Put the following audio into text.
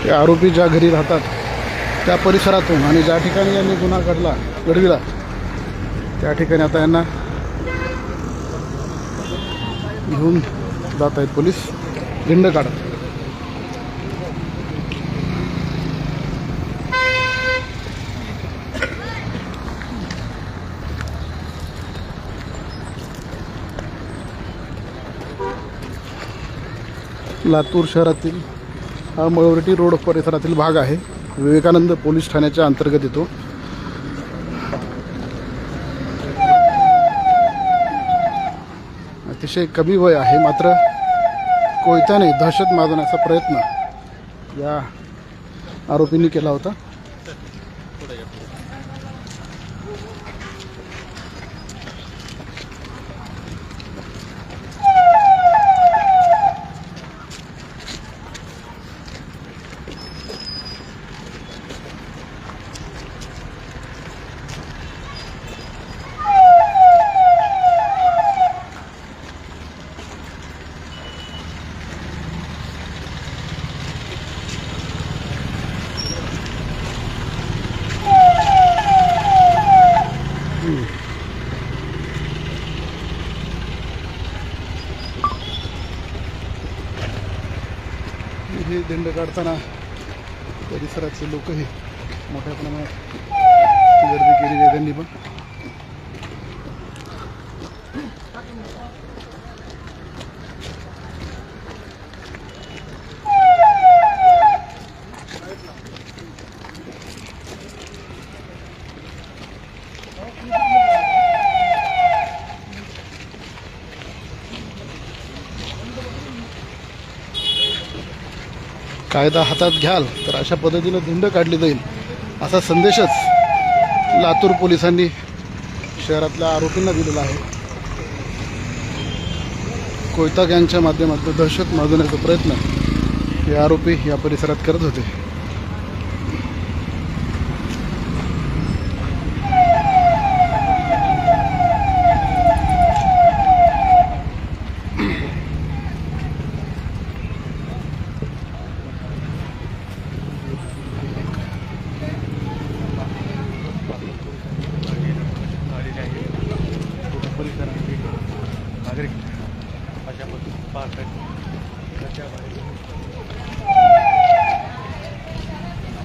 ते आरोपी ज्या घरी राहतात त्या परिसरातून आणि ज्या ठिकाणी यांनी गुन्हा घडविला त्या ठिकाणी आता यांना घेऊन जात आहेत पोलीस दिंड काढत. लातूर शहरातील हा मळवरटी रोड परिसरातील भाग आहे. विवेकानंद पोलीस ठाण्याच्या अंतर्गत येतो. अतिशय कमी वय आहे, मात्र कोयत्याने दहशत माजवण्याचा प्रयत्न या आरोपींनी केला होता. हे दिंड काढताना परिसरातले लोकही मोठ्या प्रमाणात गर्दी केली आहे. त्यांनी पण कायदा हातात घ्याल तर अशा पद्धतीने दिंड काढली जाईल असा संदेशच लातूर पोलिसांनी शहरातल्या आरोपींना दिलेला आहे. कोयता गँगच्या माध्यमातून दहशत माजवण्याचा प्रयत्न हे आरोपी या परिसरात करत होते.